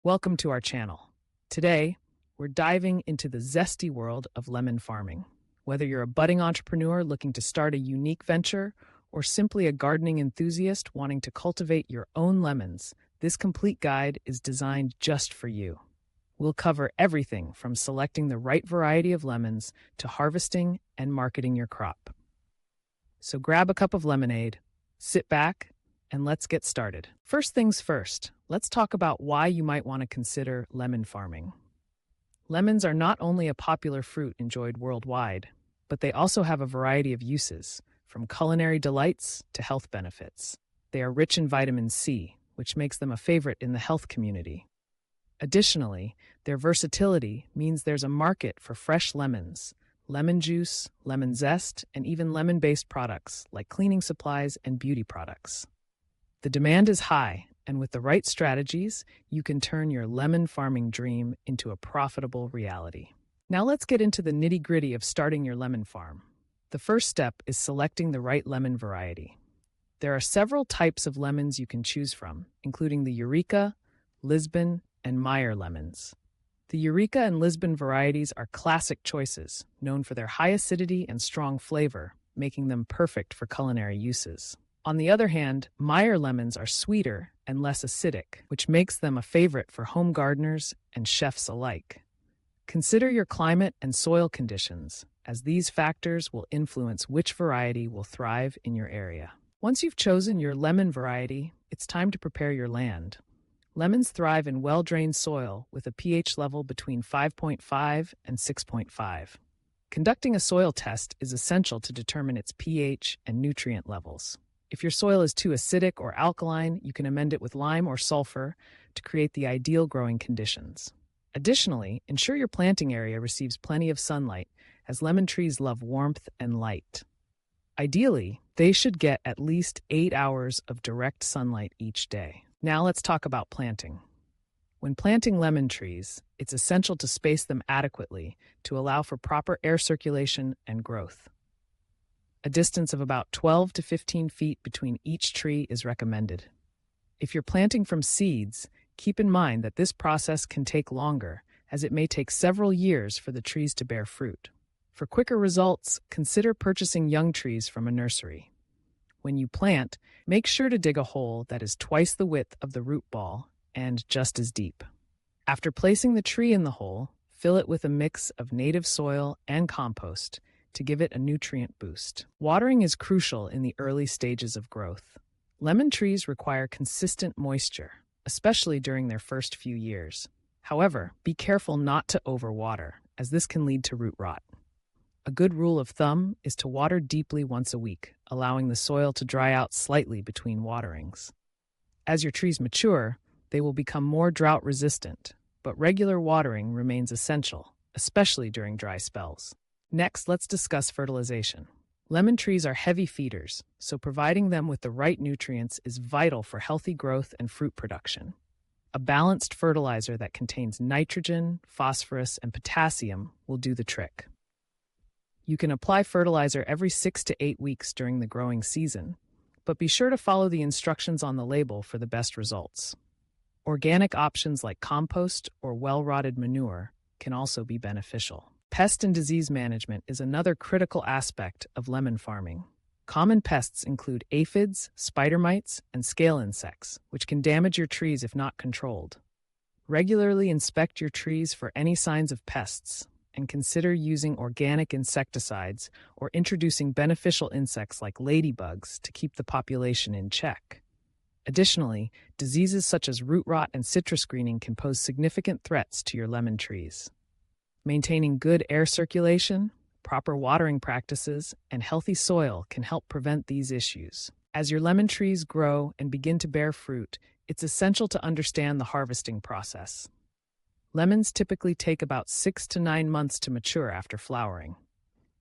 Welcome to our channel. Today, we're diving into the zesty world of lemon farming. Whether you're a budding entrepreneur looking to start a unique venture or simply a gardening enthusiast wanting to cultivate your own lemons, this complete guide is designed just for you. We'll cover everything from selecting the right variety of lemons to harvesting and marketing your crop. So grab a cup of lemonade, sit back, and let's get started. First things first, let's talk about why you might want to consider lemon farming. Lemons are not only a popular fruit enjoyed worldwide, but they also have a variety of uses, from culinary delights to health benefits. They are rich in vitamin C, which makes them a favorite in the health community. Additionally, their versatility means there's a market for fresh lemons, lemon juice, lemon zest, and even lemon-based products like cleaning supplies and beauty products. The demand is high, and with the right strategies, you can turn your lemon farming dream into a profitable reality. Now let's get into the nitty-gritty of starting your lemon farm. The first step is selecting the right lemon variety. There are several types of lemons you can choose from, including the Eureka, Lisbon, and Meyer lemons. The Eureka and Lisbon varieties are classic choices, known for their high acidity and strong flavor, making them perfect for culinary uses. On the other hand, Meyer lemons are sweeter and less acidic, which makes them a favorite for home gardeners and chefs alike. Consider your climate and soil conditions, as these factors will influence which variety will thrive in your area. Once you've chosen your lemon variety, it's time to prepare your land. Lemons thrive in well-drained soil with a pH level between 5.5 and 6.5. Conducting a soil test is essential to determine its pH and nutrient levels. If your soil is too acidic or alkaline, you can amend it with lime or sulfur to create the ideal growing conditions. Additionally, ensure your planting area receives plenty of sunlight, as lemon trees love warmth and light. Ideally, they should get at least 8 hours of direct sunlight each day. Now let's talk about planting. When planting lemon trees, it's essential to space them adequately to allow for proper air circulation and growth. A distance of about 12 to 15 feet between each tree is recommended. If you're planting from seeds, keep in mind that this process can take longer, as it may take several years for the trees to bear fruit. For quicker results, consider purchasing young trees from a nursery. When you plant, make sure to dig a hole that is twice the width of the root ball and just as deep. After placing the tree in the hole, fill it with a mix of native soil and compost to give it a nutrient boost. Watering is crucial in the early stages of growth. Lemon trees require consistent moisture, especially during their first few years. However, be careful not to overwater, as this can lead to root rot. A good rule of thumb is to water deeply once a week, allowing the soil to dry out slightly between waterings. As your trees mature, they will become more drought resistant, but regular watering remains essential, especially during dry spells. Next, let's discuss fertilization. Lemon trees are heavy feeders, so providing them with the right nutrients is vital for healthy growth and fruit production. A balanced fertilizer that contains nitrogen, phosphorus, and potassium will do the trick. You can apply fertilizer every 6 to 8 weeks during the growing season, but be sure to follow the instructions on the label for the best results. Organic options like compost or well-rotted manure can also be beneficial. Pest and disease management is another critical aspect of lemon farming. Common pests include aphids, spider mites, and scale insects, which can damage your trees if not controlled. Regularly inspect your trees for any signs of pests, and consider using organic insecticides or introducing beneficial insects like ladybugs to keep the population in check. Additionally, diseases such as root rot and citrus greening can pose significant threats to your lemon trees. Maintaining good air circulation, proper watering practices, and healthy soil can help prevent these issues. As your lemon trees grow and begin to bear fruit, it's essential to understand the harvesting process. Lemons typically take about 6 to 9 months to mature after flowering.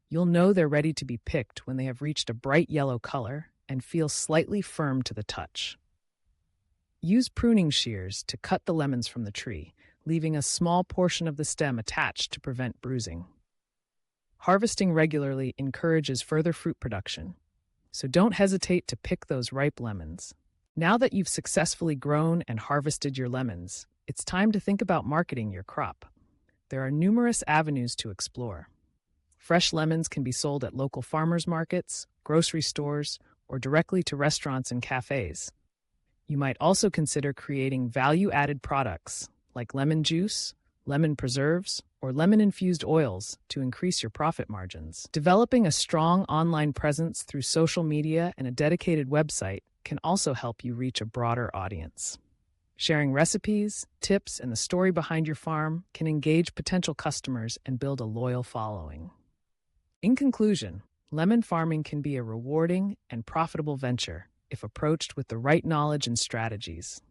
You'll know they're ready to be picked when they have reached a bright yellow color and feel slightly firm to the touch. Use pruning shears to cut the lemons from the tree, leaving a small portion of the stem attached to prevent bruising. Harvesting regularly encourages further fruit production, so don't hesitate to pick those ripe lemons. Now that you've successfully grown and harvested your lemons, it's time to think about marketing your crop. There are numerous avenues to explore. Fresh lemons can be sold at local farmers markets, grocery stores, or directly to restaurants and cafes. You might also consider creating value-added products like lemon juice, lemon preserves, or lemon-infused oils to increase your profit margins. Developing a strong online presence through social media and a dedicated website can also help you reach a broader audience. Sharing recipes, tips, and the story behind your farm can engage potential customers and build a loyal following. In conclusion, lemon farming can be a rewarding and profitable venture if approached with the right knowledge and strategies.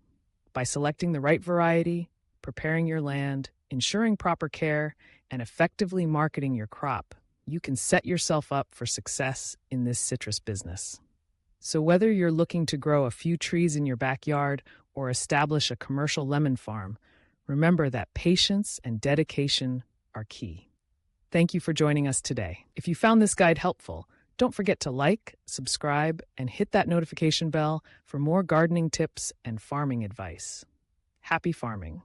By selecting the right variety, preparing your land, ensuring proper care, and effectively marketing your crop, you can set yourself up for success in this citrus business. So whether you're looking to grow a few trees in your backyard or establish a commercial lemon farm, remember that patience and dedication are key. Thank you for joining us today. If you found this guide helpful, don't forget to like, subscribe, and hit that notification bell for more gardening tips and farming advice. Happy farming!